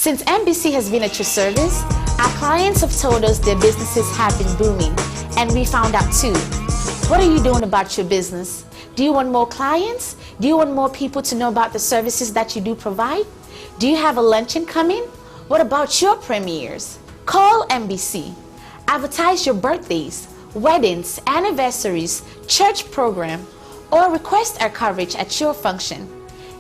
Since MBC has been at your service, our clients have told us their businesses have been booming, and we found out too. What are you doing about your business? Do you want more clients? Do you want more people to know about the services that you do provide? Do you have a luncheon coming? What about your premieres? Call MBC. Advertise your birthdays, weddings, anniversaries, church program, or request our coverage at your function.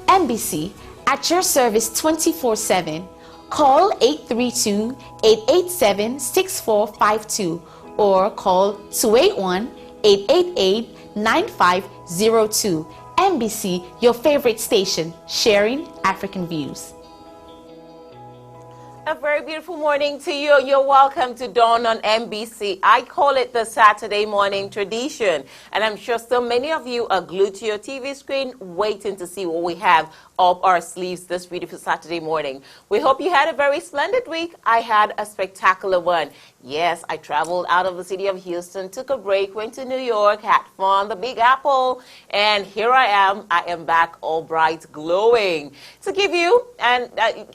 MBC, at your service 24/7. Call 832-887-6452 or call 281-888-9502. MBC, your favorite station, sharing African views. A very beautiful morning to you. You're welcome to Dawn on MBC. I call it the Saturday morning tradition. And I'm sure so many of you are glued to your TV screen waiting to see what we have up our sleeves this beautiful Saturday morning. We hope you had a very splendid week. I had a spectacular one. Yes, I traveled out of the city of Houston, took a break, went to New York, had fun, the Big Apple, and here I am. I am back all bright, glowing to give you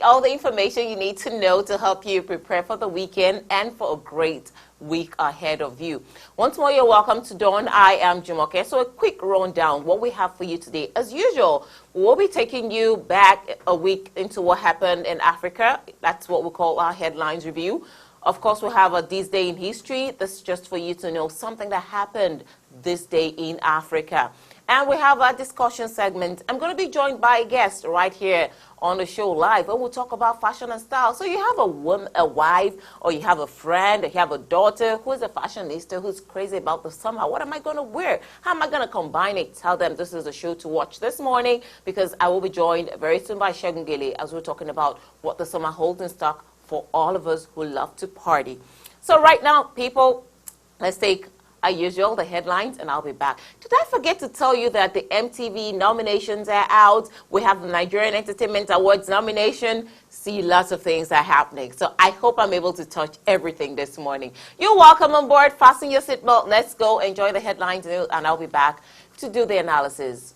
all the information you need to know to help you prepare for the weekend and for a great week ahead of you. Once more, you're welcome to Dawn. I am Jumoke. So a quick rundown, what we have for you today. As usual, we'll be taking you back a week into what happened in Africa. That's what we call our headlines review. Of course, we'll have a This Day in History. This is just for you to know something that happened this day in Africa. And we have our discussion segment. I'm going to be joined by a guest right here on the show live, and we'll talk about fashion and style. So you have a wife, or you have a friend, or you have a daughter who is a fashionista who's crazy about the summer. What am I going to wear? How am I going to combine it? Tell them this is a show to watch this morning, because I will be joined very soon by Segun Gele as we're talking about what the summer holds in stock for all of us who love to party. So right now, people, let's take, as usual, the headlines, and I'll be back. Did I forget to tell you that the MTV nominations are out? We have the Nigerian Entertainment Awards nomination. See, lots of things are happening. So I hope I'm able to touch everything this morning. You're welcome on board. Fasten your seatbelt. Let's go enjoy the headlines, and I'll be back to do the analysis.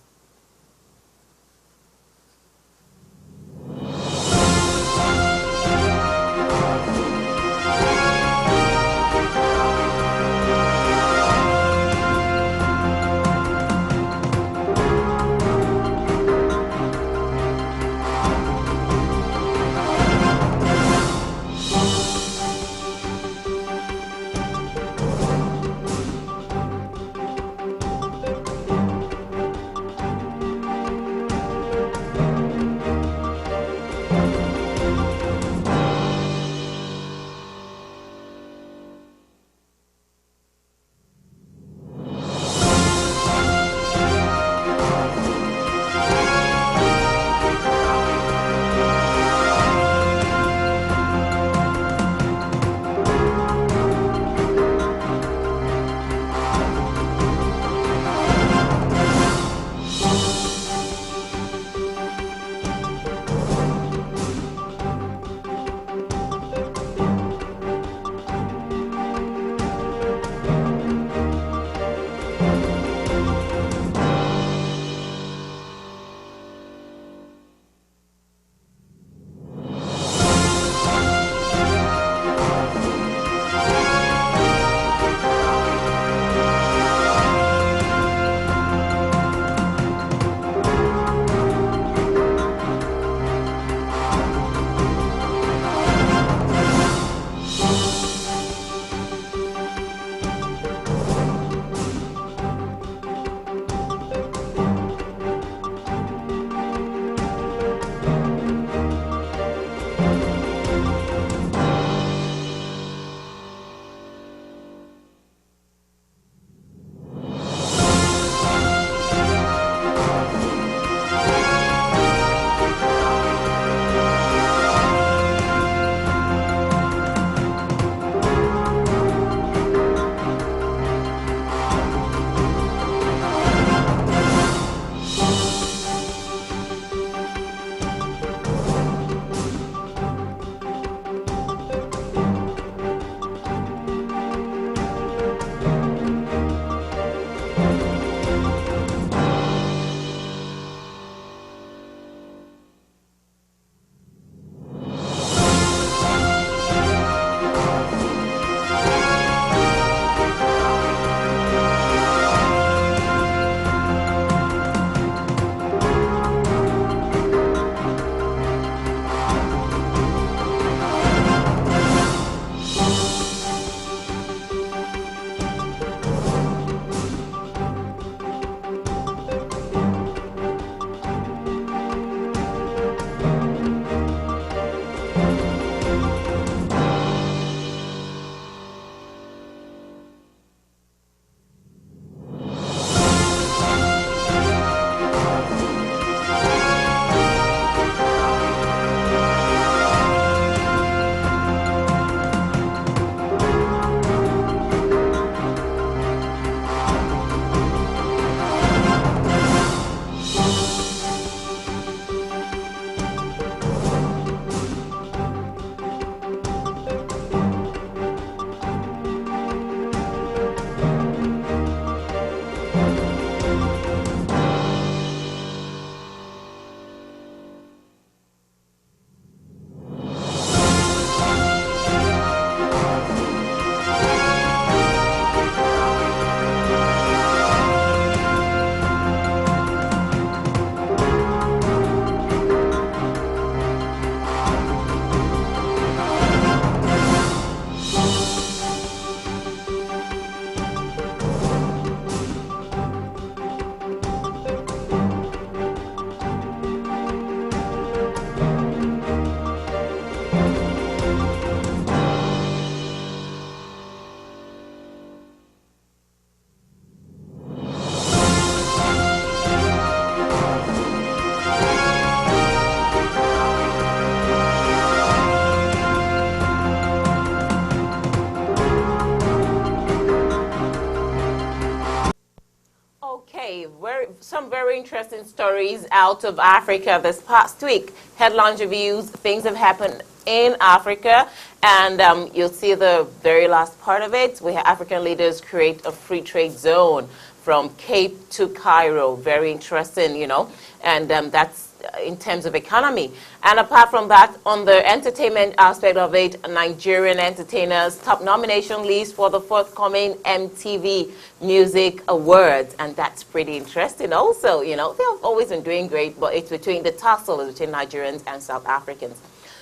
very interesting stories out of Africa this past week. Headline reviews, things have happened in Africa, and you'll see the very last part of it, where African leaders create a free trade zone from Cape to Cairo. Very interesting, you know, and that's in terms of economy. And apart from that, on the entertainment aspect of it, Nigerian entertainers, top nomination list for the forthcoming MTV Music Awards. And that's pretty interesting also, you know. They've always been doing great, but it's between the tussle between Nigerians and South Africans.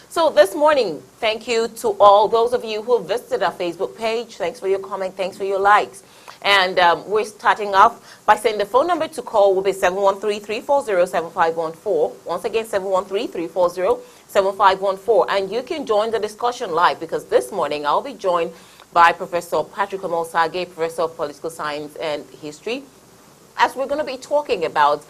So this morning, thank you to all those of you who visited our Facebook page. Thanks for your comment. Thanks for your likes. And we're starting off by saying the phone number to call will be 713-340-7514. Once again, 713-340-7514. And you can join the discussion live, because this morning I'll be joined by Professor Patrick Omosage, Professor of Political Science and History, as we're going to be talking about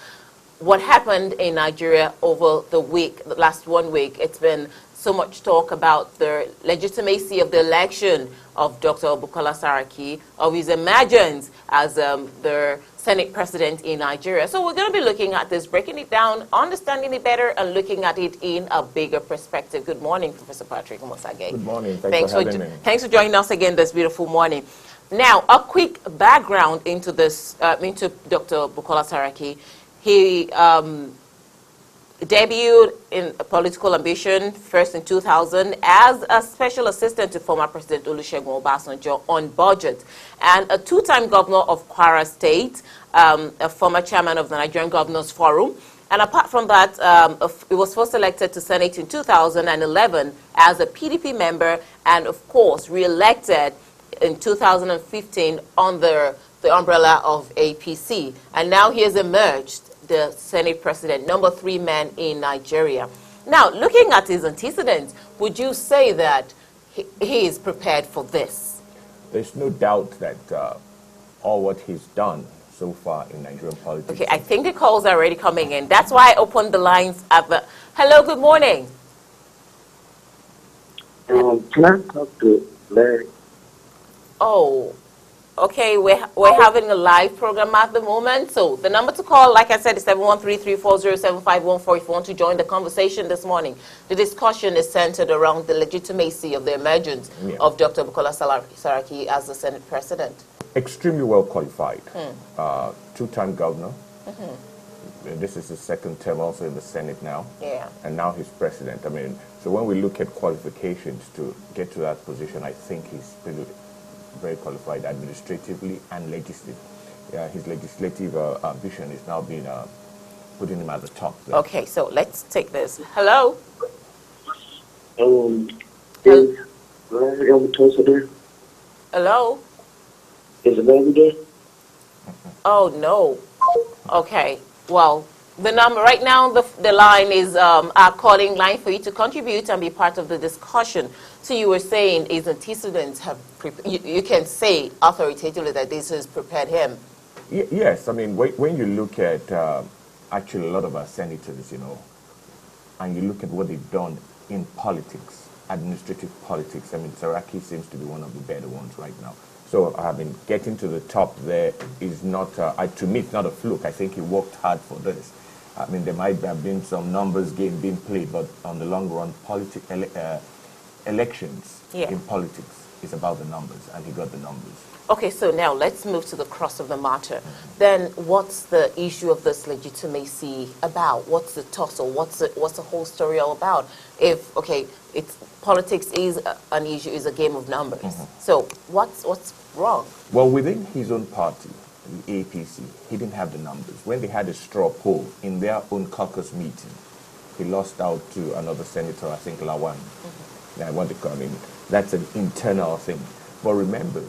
what happened in Nigeria over the week, the last 1 week. It's been so much talk about the legitimacy of the election of Dr. Bukola Saraki, of his emergence as the Senate president in Nigeria. So we're going to be looking at this, breaking it down, understanding it better, and looking at it in a bigger perspective. Good morning, Professor Patrick Omosage. Good morning. Thanks for having me. Thanks for joining us again this beautiful morning. Now, a quick background into this, into Dr. Bukola Saraki. He debuted in political ambition first in 2000 as a special assistant to former President Olusegun Obasanjo on budget, and a two-time governor of Kwara State, a former chairman of the Nigerian Governors Forum. And apart from that, he was first elected to Senate in 2011 as a PDP member, and of course re-elected in 2015 under the umbrella of APC. And now he has emerged the Senate president, number 3 man in Nigeria. Now, looking at his antecedents, would you say that he is prepared for this? There's no doubt that all what he's done so far in Nigerian politics. Okay, I think the calls are already coming in. That's why I opened the lines at the... Hello, good morning. Can I talk to Larry? Oh, okay, we're having a live program at the moment. So the number to call, like I said, is 713-340-7514 if you want to join the conversation this morning. The discussion is centered around the legitimacy of the emergence of Dr. Bukola Saraki as the Senate president. Extremely well qualified. Two-time governor. This is his second term also in the Senate now. Yeah. And now he's president. I mean, so when we look at qualifications to get to that position, I think he's pretty very qualified administratively and legislatively. His legislative ambition is now being putting him at the top there. Okay, so let's take this. Hello? Is Larry Omatosa there? Hello? Is Larry there? Oh, no. Okay, well, the number right now, the line is our calling line for you to contribute and be part of the discussion. So you were saying his antecedents have, you can say authoritatively that this has prepared him. Yes, I mean, when you look at actually a lot of our senators, you know, and you look at what they've done in politics, administrative politics, I mean, Saraki seems to be one of the better ones right now. So, I mean, getting to the top there is not, to me, it's not a fluke. I think he worked hard for this. I mean, there might have been some numbers game being played, but on the long run, elections in politics is about the numbers, and he got the numbers. Okay, so now let's move to the crux of the matter. Then what's the issue of this legitimacy about? What's the tussle? What's the whole story all about? If, okay, it's politics is an issue, is a game of numbers. So what's wrong? Well, within his own party, the APC, he didn't have the numbers. When they had a straw poll in their own caucus meeting, he lost out to another senator, I think Lawan. I want to call him. That's an internal thing. But remember,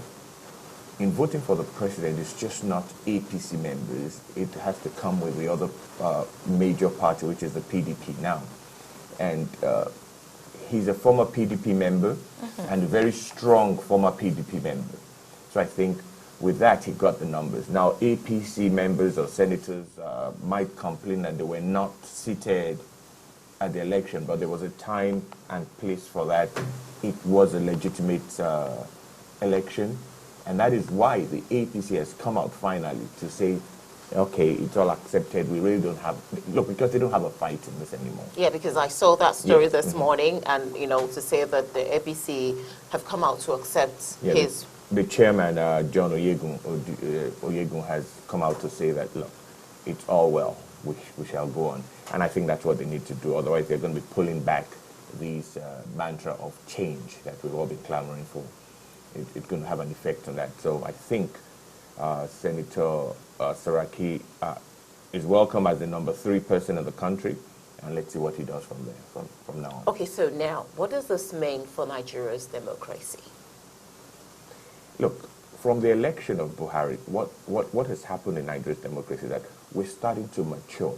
in voting for the president, it's just not APC members. It has to come with the other major party, which is the PDP now. And he's a former PDP member and a very strong former PDP member. So I think with that, he got the numbers. Now, APC members or senators might complain that they were not seated at the election, but there was a time and place for that. It was a legitimate election, and that is why the APC has come out finally to say okay, it's all accepted. We really don't have, look, because they don't have a fight in this anymore. Yeah, because I saw that story Yeah. this morning, and to say that the APC have come out to accept Yeah, his. the chairman, John Oyegun, has come out to say that, look, it's all well. We shall go on. And I think that's what they need to do. Otherwise, they're going to be pulling back these mantra of change that we've all been clamoring for. It's going to have an effect on that. So I think Senator Saraki is welcome as the number 3 person in the country. And let's see what he does from there, from now on. Okay, so now, what does this mean for Nigeria's democracy? Look, from the election of Buhari, what has happened in Nigeria's democracy is that we're starting to mature.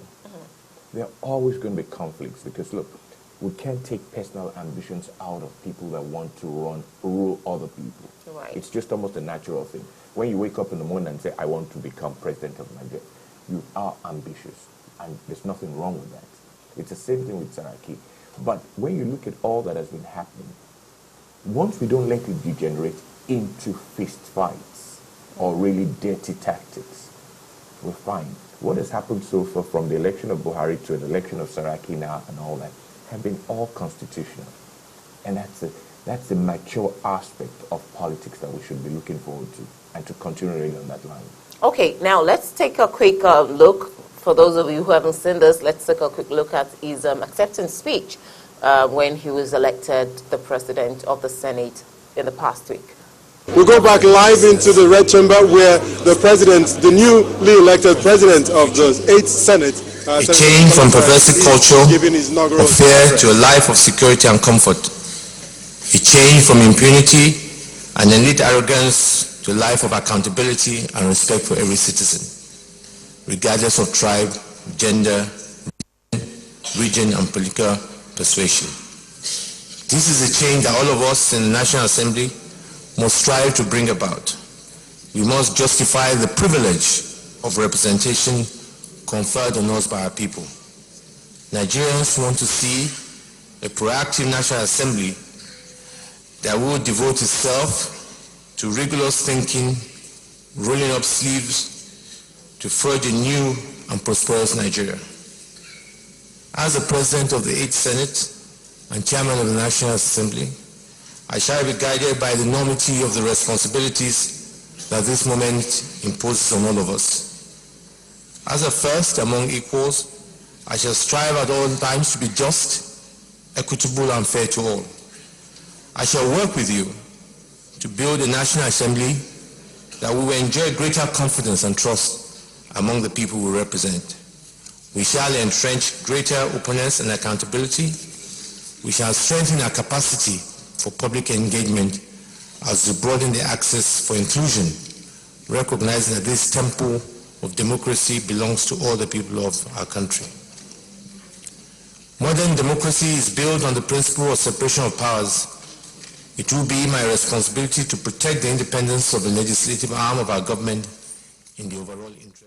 There are always going to be conflicts because, look, we can't take personal ambitions out of people that want to rule other people. Right. It's just almost a natural thing. When you wake up in the morning and say, I want to become president of Nigeria, you are ambitious, and there's nothing wrong with that. It's the same thing with Saraki. But when you look at all that has been happening, once we don't let it degenerate into fist fights or really dirty tactics, we're fine. What has happened so far from the election of Buhari to the election of Saraki now and all that have been all constitutional. And that's the mature aspect of politics that we should be looking forward to and to continue really on that line. Okay, now let's take a quick look. For those of you who haven't seen this, let's take a quick look at his acceptance speech when he was elected the president of the Senate in the past week. We go back live into the Red Chamber where the newly elected president of the 8th Senate, a change from perversive culture of fear to a life of security and comfort. A change from impunity and elite arrogance to a life of accountability and respect for every citizen, regardless of tribe, gender, region, and political persuasion. This is a change that all of us in the National Assembly must strive to bring about. We must justify the privilege of representation conferred on us by our people. Nigerians want to see a proactive National Assembly that will devote itself to rigorous thinking, rolling up sleeves to forge a new and prosperous Nigeria. As the President of the 8th Senate and Chairman of the National Assembly, I shall be guided by the enormity of the responsibilities that this moment imposes on all of us. As a first among equals, I shall strive at all times to be just, equitable, and fair to all. I shall work with you to build a National Assembly that will enjoy greater confidence and trust among the people we represent. We shall entrench greater openness and accountability. We shall strengthen our capacity for public engagement as we broaden the access for inclusion, recognizing that this temple of democracy belongs to all the people of our country. Modern democracy is built on the principle of separation of powers. It will be my responsibility to protect the independence of the legislative arm of our government in the overall interest.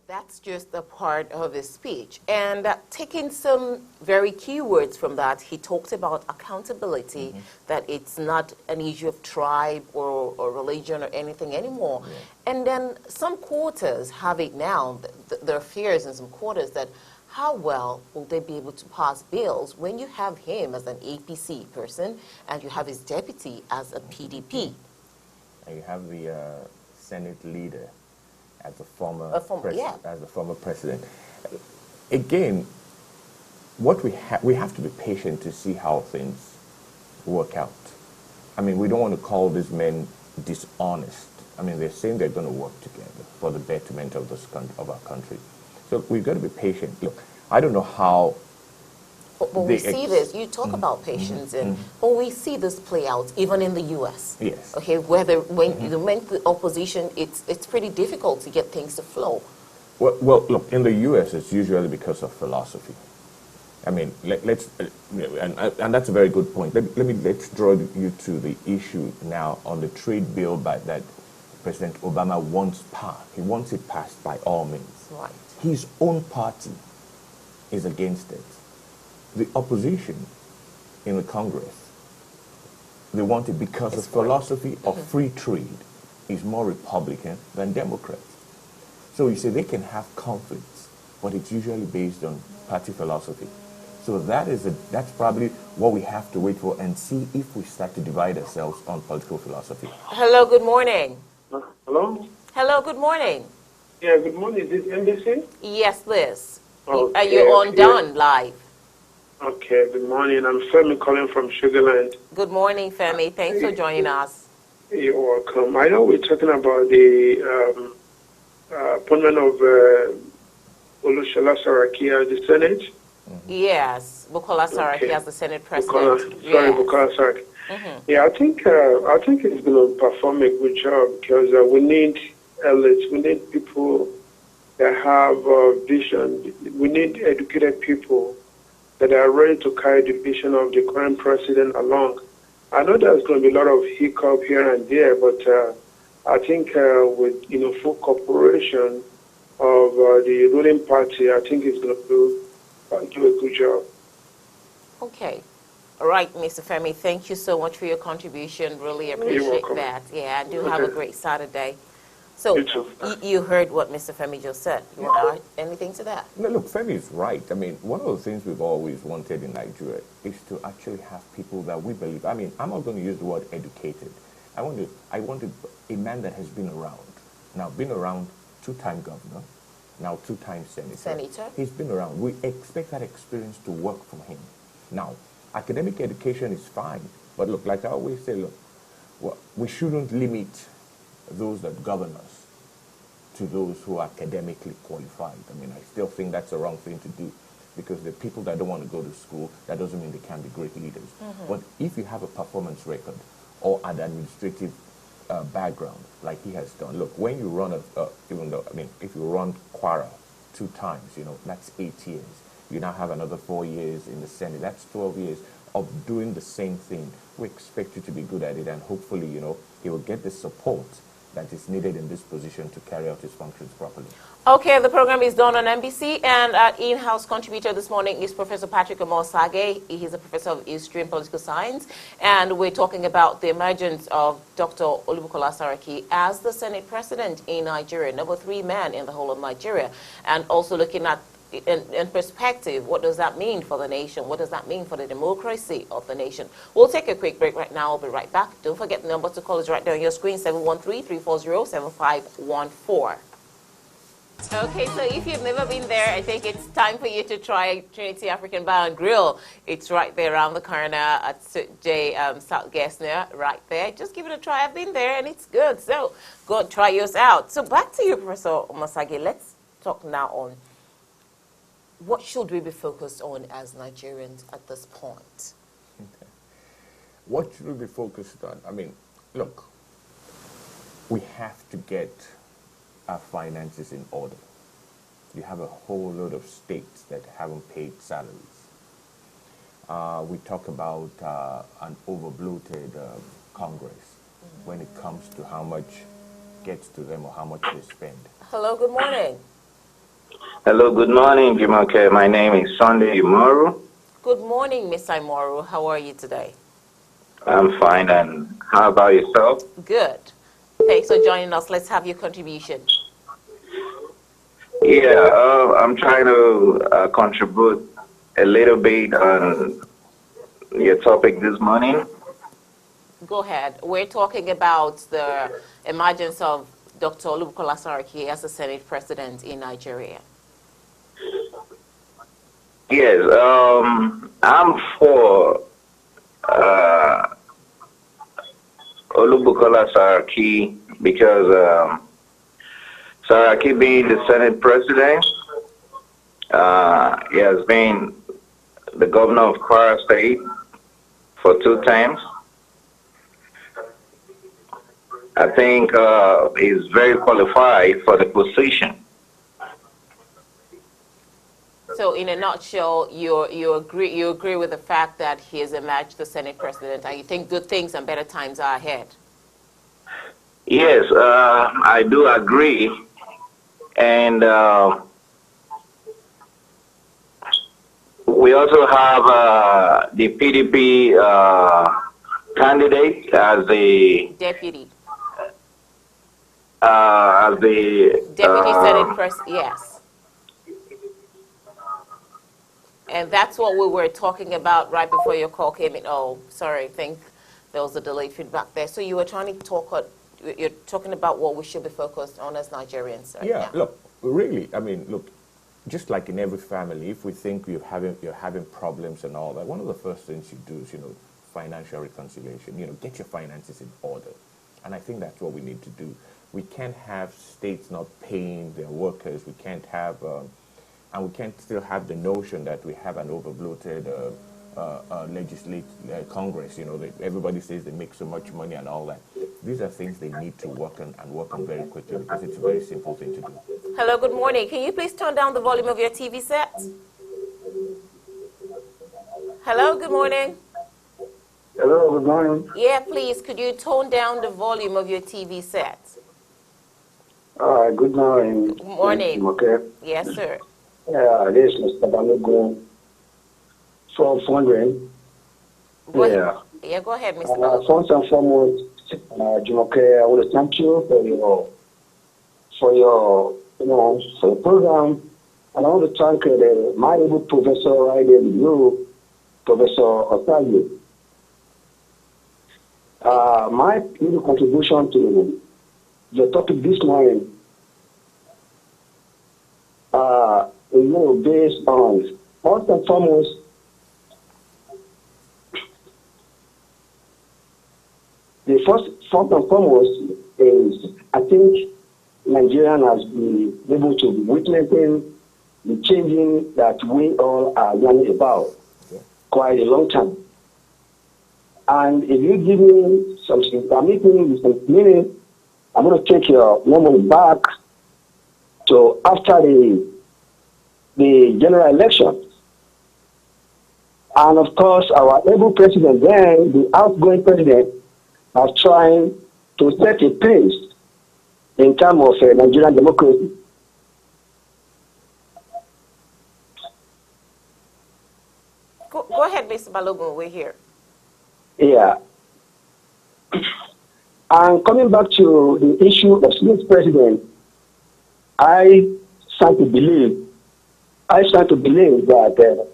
That's just a part of his speech. And taking some very key words from that, he talked about accountability, that it's not an issue of tribe or religion or anything anymore. Yeah. And then some quarters have it now, there are fears in some quarters that how well will they be able to pass bills when you have him as an APC person and you have his deputy as a PDP? And you have the Senate leader as a former president. Again, what we have to be patient to see how things work out. I mean, we don't want to call these men dishonest. I mean, they're saying they're going to work together for the betterment of of our country. So we've got to be patient. Look, I don't know how. But we see this, you talk about patience, and when we see this play out, even in the U.S. Yes. Okay, when you make the opposition, it's pretty difficult to get things to flow. Well, look, in the U.S., it's usually because of philosophy. I mean, let's, and that's a very good point. Let's draw you to the issue now on the trade bill that President Obama wants passed. He wants it passed by all means. Right. His own party is against it. The opposition in the Congress, they want it because of philosophy of free trade. is more Republican than Democrat. So you see, they can have conflicts, but it's usually based on party philosophy. So that's probably what we have to wait for and see if we start to divide ourselves on political philosophy. Hello, good morning. Hello? Hello, good morning. Yeah, good morning. Is this MBC? Yes, Liz. Okay, Are you on okay. Dawn Live? Okay, good morning. I'm Femi calling from Sugarland. Good morning, Femi. Thanks for joining us. You're welcome. I know we're talking about the appointment of Olusola Saraki as the Senate. Yes, Bukola Saraki as the Senate President. Bukola Saraki. Yeah, I think he's going to perform a good job because we need elites, we need people that have vision, we need educated people that are ready to carry the vision of the current president along. I know there's going to be a lot of hiccup here and there, but I think with full cooperation of the ruling party, I think he's going to do a good job. Okay. All right, Mr. Femi, thank you so much for your contribution. Really appreciate that. Yeah, and do have a great Saturday. So You too. you heard what Mr. Femi just said. You want to add anything to that? No, look, Femi is right. I mean, one of the things we've always wanted in Nigeria is to actually have people that we believe. I mean, I'm not going to use the word educated. I want a man that has been around. Now, been around, 2-time governor, now 2-time senator. He's been around. We expect that experience to work for him. Now, academic education is fine, but look, like I always say, look, we shouldn't limit those that govern us to those who are academically qualified. I mean, I still think that's the wrong thing to do because the people that don't want to go to school, that doesn't mean they can't be great leaders. But if you have a performance record or an administrative background like he has done, look, when you run if you run Quara 2 times, that's 8 years. You now have another 4 years in the Senate. That's 12 years of doing the same thing. We expect you to be good at it, and hopefully, he will get the support that is needed in this position to carry out his functions properly. Okay, the program is done on MBC, and our in-house contributor this morning is Professor Patrick Omosage. He is a professor of history and political science, and we're talking about the emergence of Dr. Olubukola Saraki as the Senate President in Nigeria, number 3 man in the whole of Nigeria, and also looking at in perspective, what does that mean for the nation? What does that mean for the democracy of the nation? We'll take a quick break right now. I'll be right back. Don't forget the number to call is right there on your screen, 713-340-7514. Okay, so if you've never been there, I think it's time for you to try Trinity African Bar and Grill. It's right there around the corner at J. South Gesner, right there. Just give it a try. I've been there and it's good. So go and try yours out. So back to you, Professor Omosage. Let's talk now on what should we be focused on as Nigerians at this point? Okay. What should we be focused on? I mean, look, we have to get our finances in order. You have a whole lot of states that haven't paid salaries. We talk about an over-bloated Congress when it comes to how much gets to them or how much they spend. Hello, good morning. Hello, good morning, Jumoke. My name is Sunday Imoru. Good morning, Miss Imoru. How are you today? I'm fine, and how about yourself? Good. Thanks for joining us. Let's have your contribution. Yeah, I'm trying to contribute a little bit on your topic this morning. Go ahead. We're talking about the emergence of Dr. Olubukola Saraki as the Senate President in Nigeria. Yes, I'm for Olubukola Saraki because Saraki being the Senate President, he has been the governor of Kwara State for 2 times. I think he's very qualified for the position. So, in a nutshell, you agree with the fact that he has emerged the Senate President, and you think good things and better times are ahead. Yes, I do agree, and we also have the PDP. Candidate as the Deputy. as the Deputy Senate President, yes. And that's what we were talking about right before your call came in. Oh, sorry, I think there was a delayed feedback there. So you were trying to talk, you're talking about what we should be focused on as Nigerians right now. Look, really, I mean, look, just like in every family, if we think you're having problems and all that, one of the first things you do is, financial reconciliation. Get your finances in order. And I think that's what we need to do. We can't have states not paying their workers. We can't have, and we can't still have the notion that we have an overbloated Congress. Everybody says they make so much money and all that. These are things they need to work on and work on very quickly because it's a very simple thing to do. Hello, good morning. Can you please turn down the volume of your TV set? Hello, good morning. Hello, good morning. Yeah, please, could you tone down the volume of your TV set? Good morning. Good morning. Jumoke. Yes, sir. This is Mr. Balogun from Funding. Go ahead, Mr. Balogun. First and foremost, Jumoke, I want to thank you for your program, and I want to thank my able professor right there with you, Professor Osayi. My little contribution to the topic this morning, based on first and foremost, first and foremost is I think Nigerian has been able to be witnessing the changing that we all are learning about quite a long time. And if you give me some minutes, I'm going to take your moment back to after the general election. And of course, our able president then, the outgoing president, are trying to set a pace in terms of Nigerian democracy. Go ahead, Mr. Balogun, we're here. Yeah. And coming back to the issue of Smith president, I stand to believe that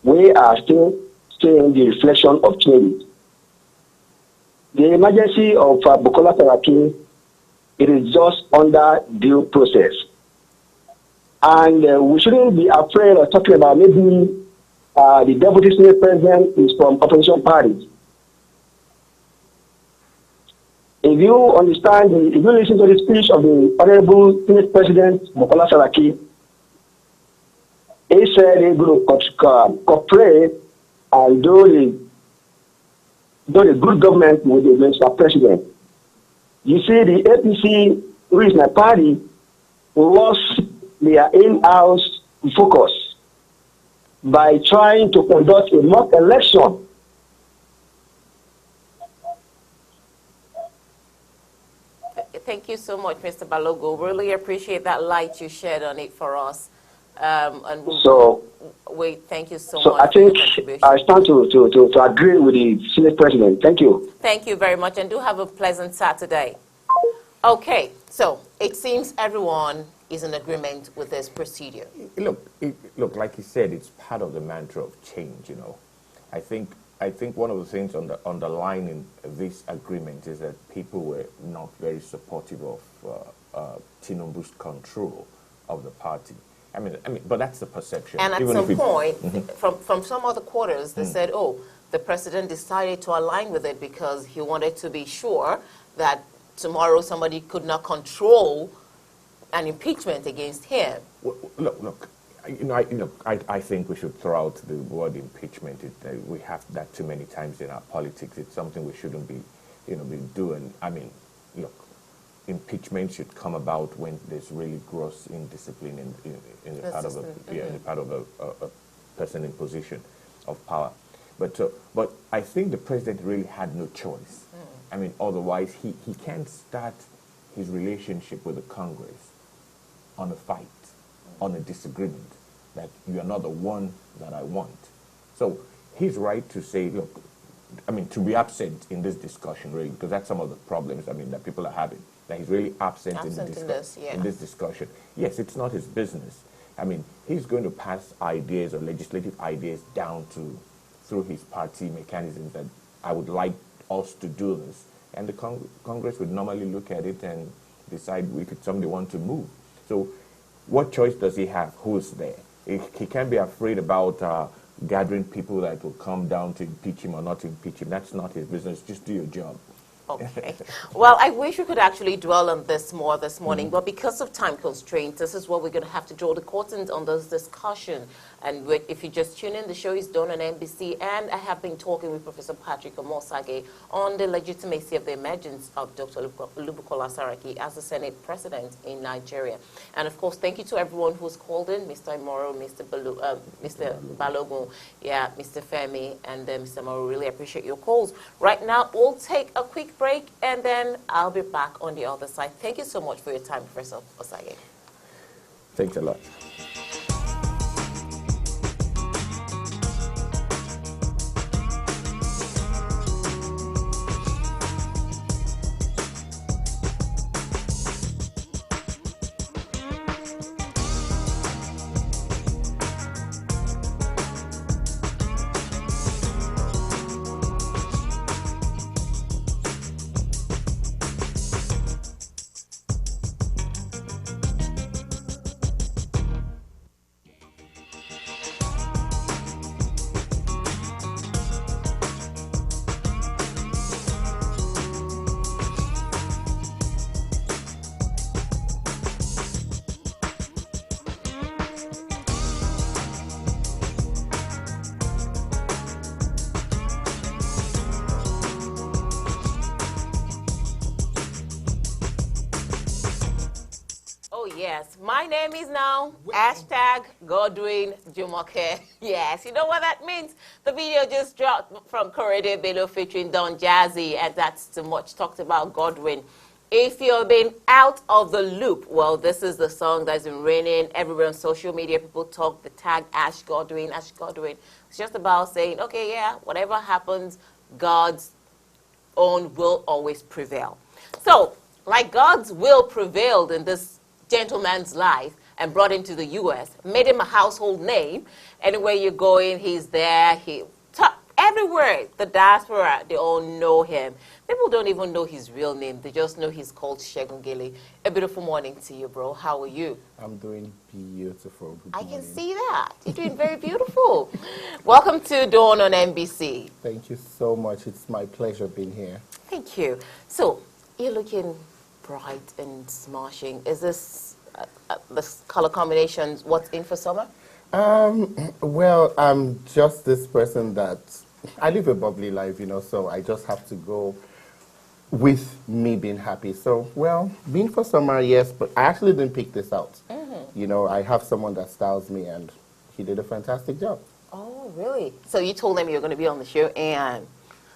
we are still seeing the reflection of change. The emergency of Bukola Saraki, it is just under due process. And we shouldn't be afraid of talking about maybe the deputy Senate president is from opposition parties. If you understand, if you listen to the speech of the Honorable Senate President Bukola Saraki, he said he will cooperate and do the good government with the Mr. President. You see, the APC, who is my party, lost their in-house focus by trying to conduct a mock election. Thank you so much, Mr. Balogun. Really appreciate that light you shed on it for us. We thank you so much. So I think I stand to agree with the Senate President. Thank you. Thank you very much, and do have a pleasant Saturday. Okay, so it seems everyone is in agreement with this procedure. Look, like you said, it's part of the mantra of change. I think one of the things underlying this agreement is that people were not very supportive of Tinubu's control of the party. I mean, but that's the perception. And at some point, from some other quarters, they said, "Oh, the president decided to align with it because he wanted to be sure that tomorrow somebody could not control an impeachment against him." Look. I think we should throw out the word impeachment. We have that too many times in our politics. It's something we shouldn't be doing. I mean, look, impeachment should come about when there's really gross indiscipline in the part of a person in position of power. But I think the president really had no choice. I mean, otherwise he can't start his relationship with the Congress on a fight, on a disagreement, that you are not the one that I want. So he's right to say, look, I mean, to be absent in this discussion, really, because that's some of the problems, that people are having. that he's really absent in this discussion. Yes, it's not his business. I mean, he's going to pass ideas or legislative ideas down through his party mechanisms that I would like us to do this. And the Congress would normally look at it and decide if somebody wants to move. So what choice does he have? Who's there? He can't be afraid about gathering people that will come down to impeach him or not to impeach him. That's not his business. Just do your job. Okay. Well, I wish we could actually dwell on this more this morning, but because of time constraints, this is what we're going to have to draw the curtains on this discussion. And if you just tune in, the show is done on MBC, and I have been talking with Professor Patrick Omosage on the legitimacy of the emergence of Dr. Olubukola Saraki as the Senate President in Nigeria. And of course, thank you to everyone who's called in, Mr. Imoro, Mr. Balogun, Mr. Femi, and Mr. Moro. Really appreciate your calls. Right now, we'll take a quick break, and then I'll be back on the other side. Thank you so much for your time, Professor Osage. Thanks a lot. Yes, my name is now #Godwin Jumoke. Yes, you know what that means? The video just dropped from Korede Bello featuring Don Jazzy, and that's too much talked about Godwin. If you've been out of the loop, well, this is the song that's been reigning everywhere on social media. People talk the tag Ash Godwin, Ash Godwin. It's just about saying, okay, yeah, whatever happens, God's own will always prevail. So, like God's will prevailed in this gentleman's life and brought him to the U.S., made him a household name. Anywhere you're going, he's there. Everywhere, the diaspora, they all know him. People don't even know his real name. They just know he's called Segun Gele. A beautiful morning to you, bro. How are you? I'm doing beautiful. I can see that. You're doing very beautiful. Welcome to Dawn on MBC. Thank you so much. It's my pleasure being here. Thank you. So, you're looking bright and smashing. Is this this color combinations what's in for summer? Well, I'm just this person that I live a bubbly life, you know, so I just have to go with me being happy. So, well, being for summer, yes, but I actually didn't pick this out. Mm-hmm. You know, I have someone that styles me, and he did a fantastic job. Oh, really? So you told him you're going to be on the show, and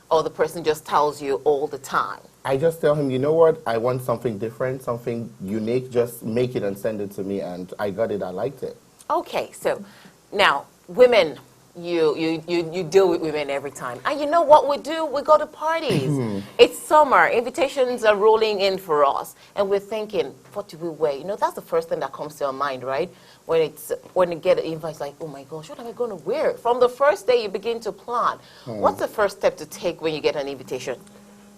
the person just tells you all the time? I just tell him, you know what, I want something different, something unique, just make it and send it to me, and I got it, I liked it. Okay, so now, women, you deal with women every time. And you know what we do? We go to parties. It's summer. Invitations are rolling in for us. And we're thinking, what do we wear? You know, that's the first thing that comes to our mind, right? When you get an invite, it's like, oh my gosh, what am I going to wear? From the first day, you begin to plan. What's the first step to take when you get an invitation?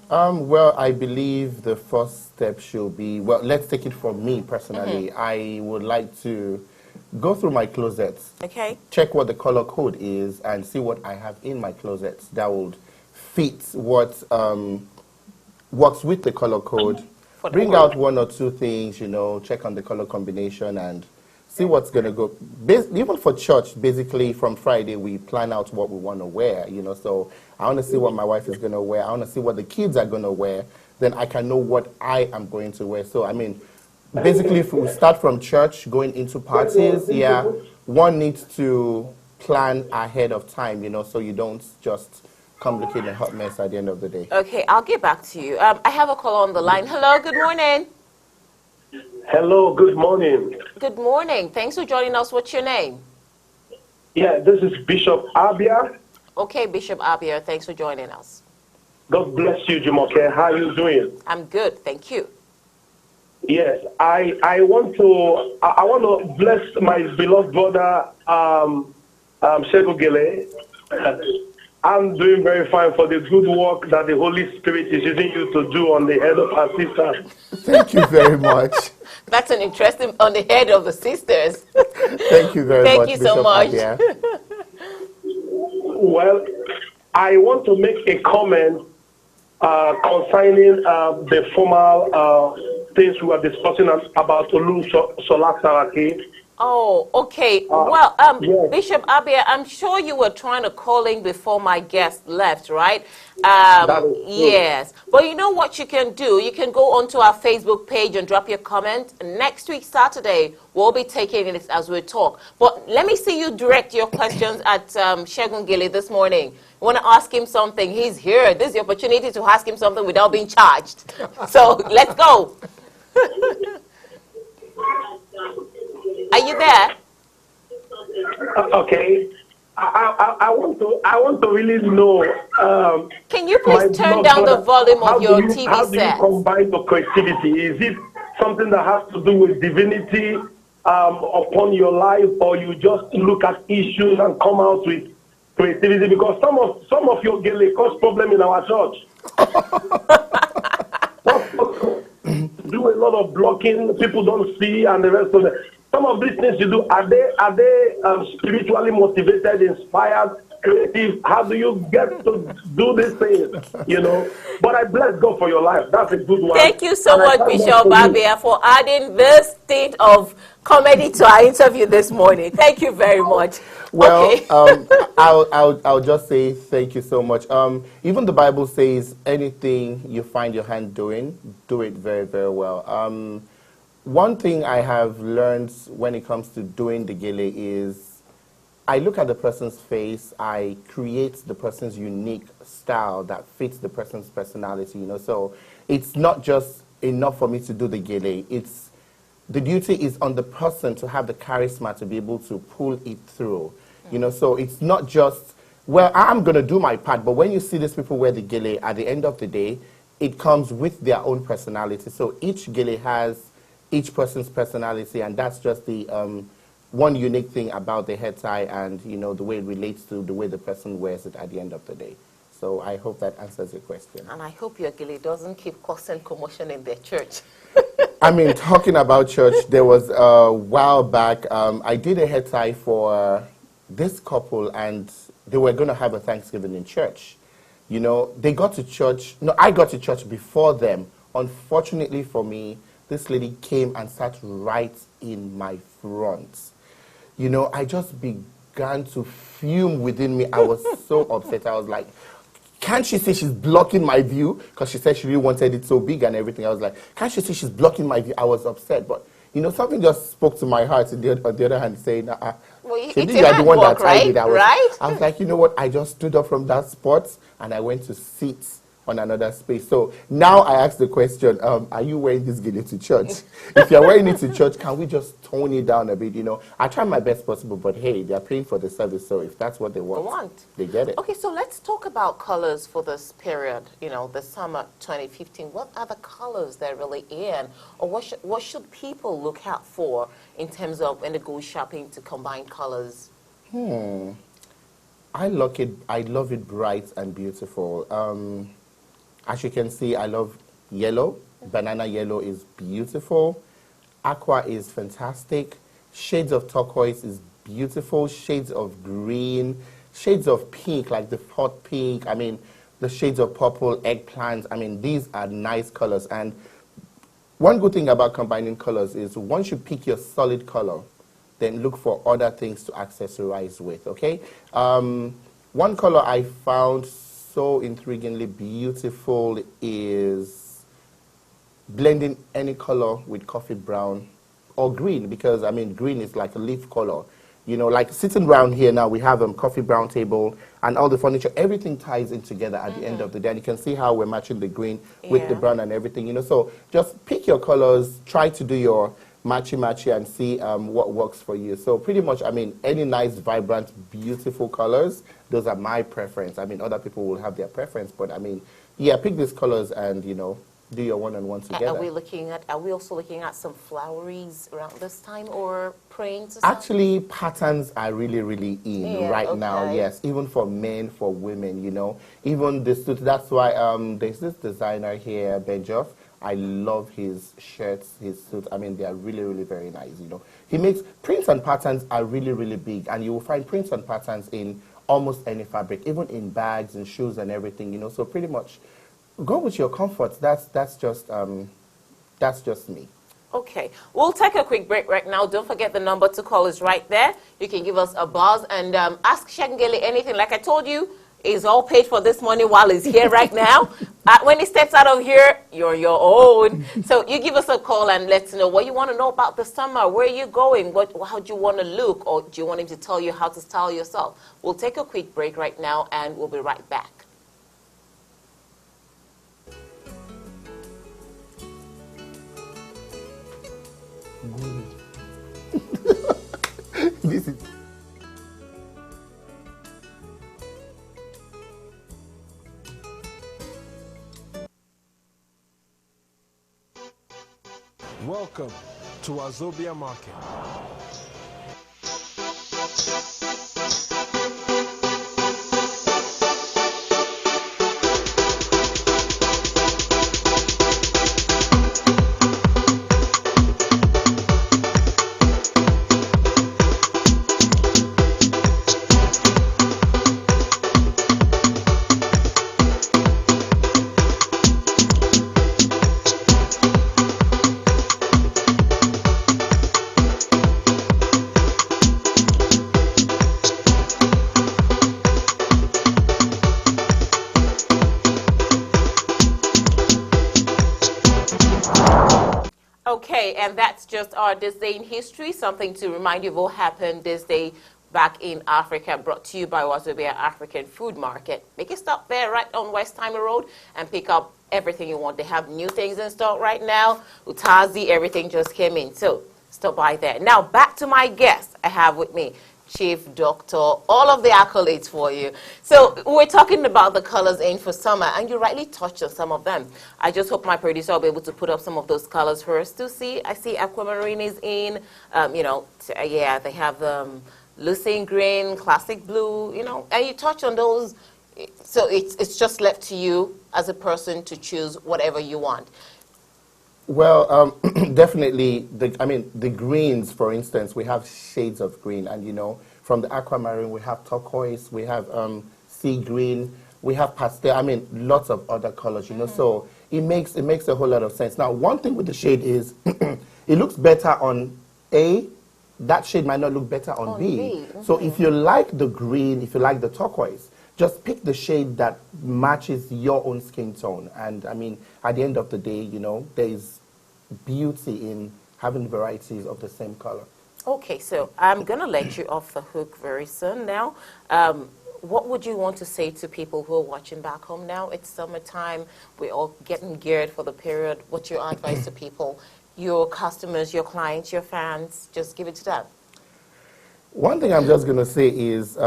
Well, I believe the first step should be, well, let's take it from me personally. I would like to go through my closets, check what the color code is, and see what I have in my closets that would fit what works with the color code. Bring out one or two things, you know, check on the color combination and see what's going to go. Even for church, basically from Friday, we plan out what we want to wear, you know, so I want to see what my wife is going to wear. I want to see what the kids are going to wear. Then I can know what I am going to wear. So, I mean, basically, if we start from church, going into parties, yeah, one needs to plan ahead of time, you know, so you don't just come looking a hot mess at the end of the day. Okay, I'll get back to you. I have a call on the line. Hello, good morning. Hello, good morning. Good morning. Thanks for joining us. What's your name? Yeah, this is Bishop Abia. Okay, Bishop Abia, thanks for joining us. God bless you, Jumoke. How are you doing? I'm good, thank you. Yes, I want to bless my beloved brother Shego Gele. I'm doing very fine for the good work that the Holy Spirit is using you to do on the head of our sister. Thank you very much. That's an interesting on the head of the sisters. Thank you very Thank much, you so Bishop much. Abia. Well, I want to make a comment concerning the formal things we were discussing about Olusola Saraki. Oh, okay. Well, yes. Bishop Abia, I'm sure you were trying to call in before my guest left, right? That is true. Yes. But you know what you can do? You can go onto our Facebook page and drop your comment. Next week, Saturday, we'll be taking it as we talk. But let me see you direct your questions at Segun Gili this morning. You want to ask him something? He's here. This is the opportunity to ask him something without being charged. So let's go. Are you there? Okay. I want to really know. Can you please turn down the volume of your TV How do you set? combine the creativity? Is it something that has to do with divinity upon your life, or you just look at issues and come out with creativity? Because some of your gele cause problem in our church. Do a lot of blocking, people don't see, and the rest of it. Some of these things you do, are they spiritually motivated, inspired, creative? How do you get to do these things? You know. But I bless God for your life. That's a good one. Thank you so And I much, thank Bishop God for you. Abia, for adding this state of comedy to our interview this morning. Thank you very much. Well, Okay. I'll just say thank you so much. Even the Bible says anything you find your hand doing, do it very, very well. One thing I have learned when it comes to doing the gele is I look at the person's face, I create the person's unique style that fits the person's personality, you know. So it's not just enough for me to do the gele. The duty is on the person to have the charisma to be able to pull it through. You know, so it's not just, well, I'm going to do my part, but when you see these people wear the gele, at the end of the day, it comes with their own personality. So each gele has each person's personality, and that's just the one unique thing about the head tie and, you know, the way it relates to the way the person wears it at the end of the day. So I hope that answers your question. And I hope your gele doesn't keep causing commotion in their church. I mean, talking about church, there was a while back, I did a head tie for this couple, and they were going to have a Thanksgiving in church. You know, they got to church. No, I got to church before them. Unfortunately for me, this lady came and sat right in my front. You know, I just began to fume within me. I was so upset. I was like, can't she see she's blocking my view? Because she said she really wanted it so big and everything. I was like, can't she see she's blocking my view? I was upset. But, you know, something just spoke to my heart on the other hand, saying, Well, it's you are the one that right? tied it. Right? I was like, you know what? I just stood up from that spot and I went to sit on another space. So now I ask the question, are you wearing this gele to church? If you're wearing it to church, can we just tone it down a bit? You know, I try my best possible, but hey, they're paying for the service, so if that's what they want, they get it. Okay, so let's talk about colors for this period, you know, the summer 2015. What are the colors they're really in? Or what should people look out for in terms of when they go shopping to combine colors? I love it bright and beautiful. As you can see, I love yellow. Banana yellow is beautiful. Aqua is fantastic. Shades of turquoise is beautiful. Shades of green. Shades of pink, like the hot pink. I mean, the shades of purple, eggplant. I mean, these are nice colors. And one good thing about combining colors is once you pick your solid color, then look for other things to accessorize with, okay? One color I found so intriguingly beautiful is blending any color with coffee brown or green, because, I mean, green is like a leaf color. You know, like sitting around here now, we have a coffee brown table and all the furniture, everything ties in together at the end of the day. And you can see how we're matching the green with the brown and everything, you know. So just pick your colors, try to do your matchy and see what works for you. So pretty much, I mean, any nice, vibrant, beautiful colors, those are my preference. I mean, other people will have their preference, but I mean, yeah, pick these colors and, you know, do your one-on-one together. Are we also looking at some floweries around this time, or praying to Actually, patterns are really, really in now. Yes, even for men, for women, you know. Even the suit. That's why there's this designer here, Benjoff. I love his shirts, his suits. I mean, they are really, really very nice, you know. He makes prints and patterns are really, really big, and you will find prints and patterns in almost any fabric, even in bags and shoes and everything, you know. So pretty much, go with your comfort. That's just me. Okay, we'll take a quick break right now. Don't forget the number to call is right there. You can give us a buzz and ask Shangele anything. Like I told you, he's all paid for this morning while he's here right now. When he steps out of here, you're your own. So you give us a call and let us know what you want to know about the summer. Where are you going? How do you want to look? Or do you want him to tell you how to style yourself? We'll take a quick break right now and we'll be right back. This is... Welcome to Wazobia Market. Okay, and that's just our This Day in History, something to remind you of what happened this day back in Africa, brought to you by Wazobia African Food Market. Make a stop there right on West Timer Road and pick up everything you want. They have new things in stock right now. Utazi, everything just came in. So stop by there. Now, back to my guest I have with me. Chief, Doctor, all of the accolades for you. So we're talking about the colors in for summer, and you rightly touched on some of them. I just hope my producer will be able to put up some of those colors for us to see. I see aquamarine is in, yeah, they have lucine green, classic blue, you know, and you touch on those. So it's just left to you as a person to choose whatever you want. Well, definitely, the greens, for instance, we have shades of green. And, you know, from the aquamarine, we have turquoise, we have sea green, we have pastel. I mean, lots of other colors, you know. So it makes a whole lot of sense. Now, one thing with the shade is it looks better on A. That shade might not look better on B. So if you like the green, if you like the turquoise, just pick the shade that matches your own skin tone. And, I mean, at the end of the day, you know, there is beauty in having varieties of the same color. Okay, so I'm going to let you off the hook very soon now. What would you want to say to people who are watching back home now? It's summertime. We're all getting geared for the period. What's your advice to people, your customers, your clients, your fans? Just give it to them. One thing I'm just going to say is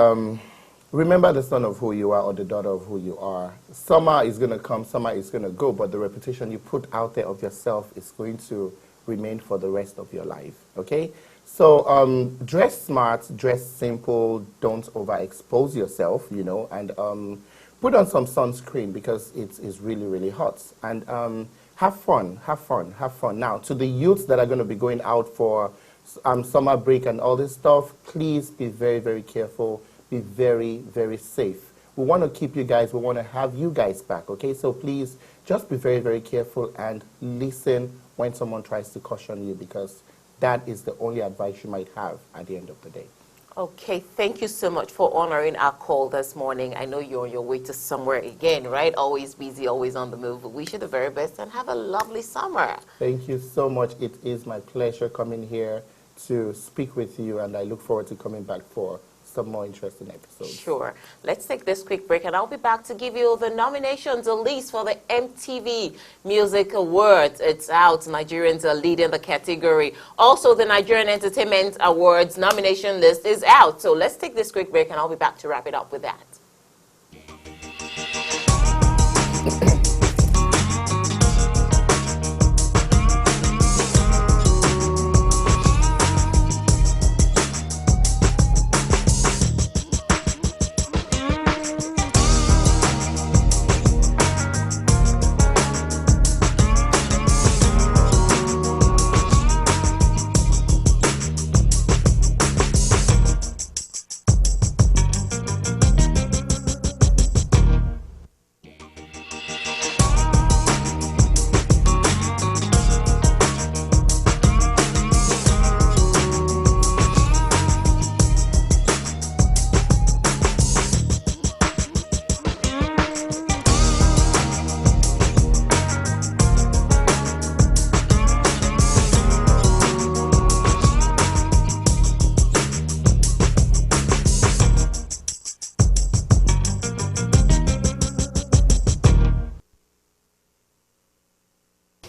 remember the son of who you are or the daughter of who you are. Summer is going to come, summer is going to go, but the reputation you put out there of yourself is going to remain for the rest of your life, okay? So dress smart, dress simple, don't overexpose yourself, you know, and put on some sunscreen because it's really, really hot. And have fun, have fun, have fun. Now, to the youths that are going to be going out for summer break and all this stuff, please be very, very careful. Be very, very safe. We want to keep you guys, we want to have you guys back, okay? So please just be very, very careful and listen when someone tries to caution you, because that is the only advice you might have at the end of the day. Okay, thank you so much for honoring our call this morning. I know you're on your way to somewhere again, right? Always busy, always on the move. We wish you the very best and have a lovely summer. Thank you so much. It is my pleasure coming here to speak with you, and I look forward to coming back for some more interesting episodes. Sure. Let's take this quick break, and I'll be back to give you the nominations, the list for the MTV Music Awards. It's out. Nigerians are leading the category. Also, the Nigerian Entertainment Awards nomination list is out. So let's take this quick break, and I'll be back to wrap it up with that.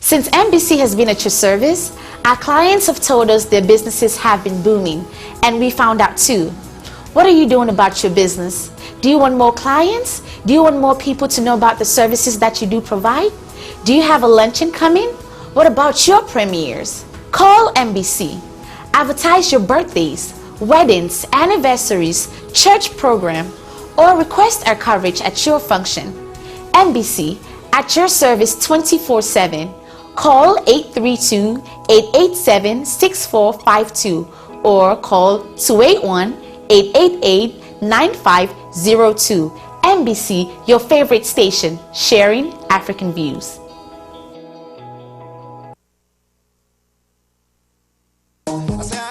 Since MBC has been at your service, our clients have told us their businesses have been booming, and we found out too. What are you doing about your business? Do you want more clients? Do you want more people to know about the services that you do provide? Do you have a luncheon coming? What about your premieres? Call MBC. Advertise your birthdays, weddings, anniversaries, church program, or request our coverage at your function. MBC, at your service 24/7. Call 832-887-6452 or call 281-888-9502. MBC, your favorite station, sharing African views.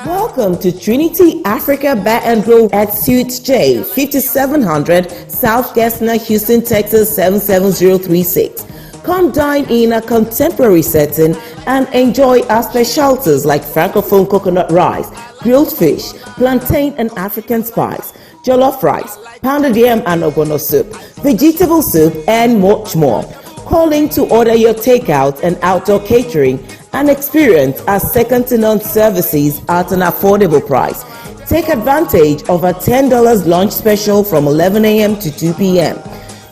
Welcome to Trinity Africa Bar and Grill at Suite J, 5700 South Gessner, Houston, Texas 77036. Come dine in a contemporary setting and enjoy our specialties like Francophone coconut rice, grilled fish, plantain and African spice, jollof rice, pounded yam and ogbono soup, vegetable soup, and much more. Call in to order your takeout and outdoor catering and experience our second-to-none services at an affordable price. Take advantage of our $10 lunch special from 11 a.m. to 2 p.m.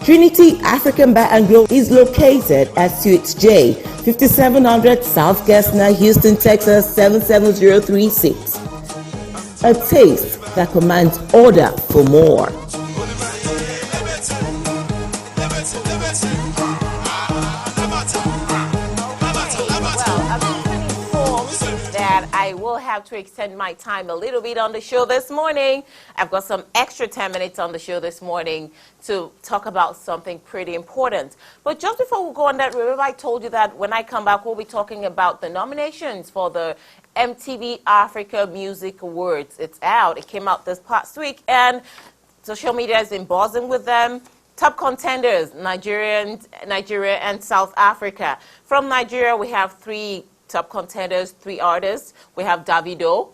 Trinity African Bar and Grill is located at Suite J, 5700 South Gessner, Houston, Texas 77036. A taste that commands order for more. I will have to extend my time a little bit on the show this morning. I've got some extra 10 minutes on the show this morning to talk about something pretty important. But just before we go on that, remember I told you that when I come back, we'll be talking about the nominations for the MTV Africa Music Awards. It's out. It came out this past week, and social media has been buzzing with them. Top contenders, Nigeria and South Africa. From Nigeria, we have three top contenders, three artists. We have Davido.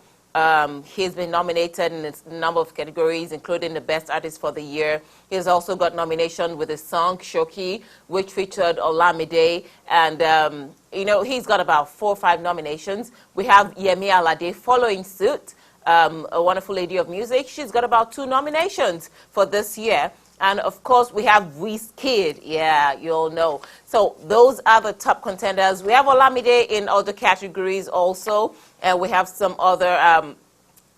He's been nominated in a number of categories, including the Best Artist for the Year. He's also got nomination with his song Shoki, which featured Olamide. And, he's got about 4 or 5 nominations. We have Yemi Alade following suit, a wonderful lady of music. She's got about 2 nominations for this year. And, of course, we have Wizkid. Yeah, you all know. So those are the top contenders. We have Olamide in other categories also. And we have some other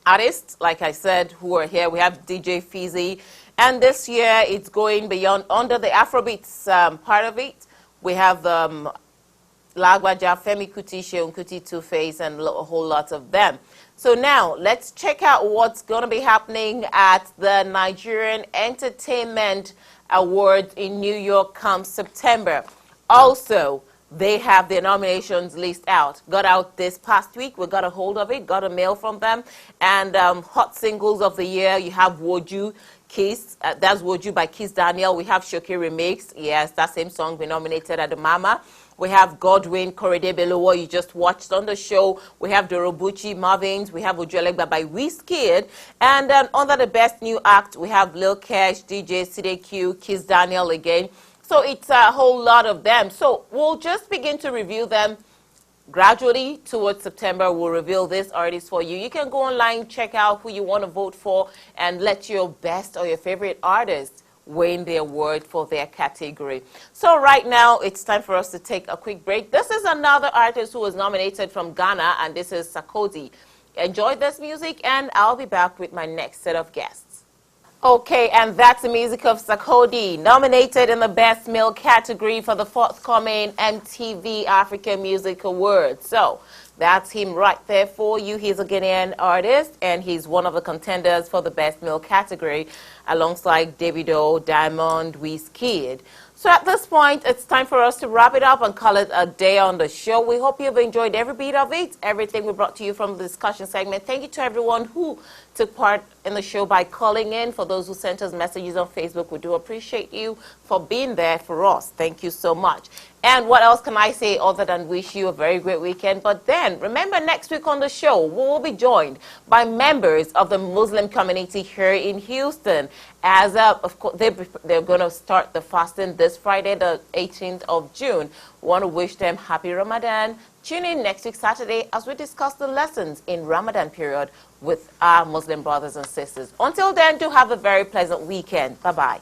artists, like I said, who are here. We have DJ Fizzy. And this year, it's going beyond, under the Afrobeats part of it. We have Lagwaja, Femi Kuti, Sheun Kuti, Two-Face, and a whole lot of them. So now, let's check out what's going to be happening at the Nigerian Entertainment Awards in New York come September. Also, they have their nominations list out. Got out this past week. We got a hold of it, got a mail from them. And hot singles of the year, you have Woju, Kiss. That's Woju by Kiss Daniel. We have Shoki Remix. Yes, that same song we nominated at the Mama. We have Godwin, Korede Belowo, you just watched on the show. We have Dorobuchi, Marvins. We have Ojuelegba by Wizkid. And then under the Best New Act, we have Lil Kesh, DJ CDQ, Kiss Daniel again. So it's a whole lot of them. So we'll just begin to review them gradually. Towards September, we'll reveal this artist for you. You can go online, check out who you want to vote for, and let your best or your favorite artist win the award for their category. So right now, it's time for us to take a quick break. This is another artist who was nominated from Ghana, and this is Sarkozy. Enjoy this music, and I'll be back with my next set of guests. Okay, and that's the music of Sarkozy, nominated in the Best Male category for the forthcoming MTV Africa Music Awards. So that's him right there for you. He's a Ghanaian artist, and he's one of the contenders for the Best Male category, alongside Davido, Diamond, Wizkid. So at this point, it's time for us to wrap it up and call it a day on the show. We hope you've enjoyed every bit of it, everything we brought to you from the discussion segment. Thank you to everyone who took part in the show by calling in. For those who sent us messages on Facebook, we do appreciate you for being there for us. Thank you so much. And what else can I say other than wish you a very great weekend? But then, remember, next week on the show, we will be joined by members of the Muslim community here in Houston. As of course, they're going to start the fasting this this Friday, the 18th of June. We want to wish them happy Ramadan. Tune in next week Saturday as we discuss the lessons in Ramadan period with our Muslim brothers and sisters. Until then, do have a very pleasant weekend. Bye-bye.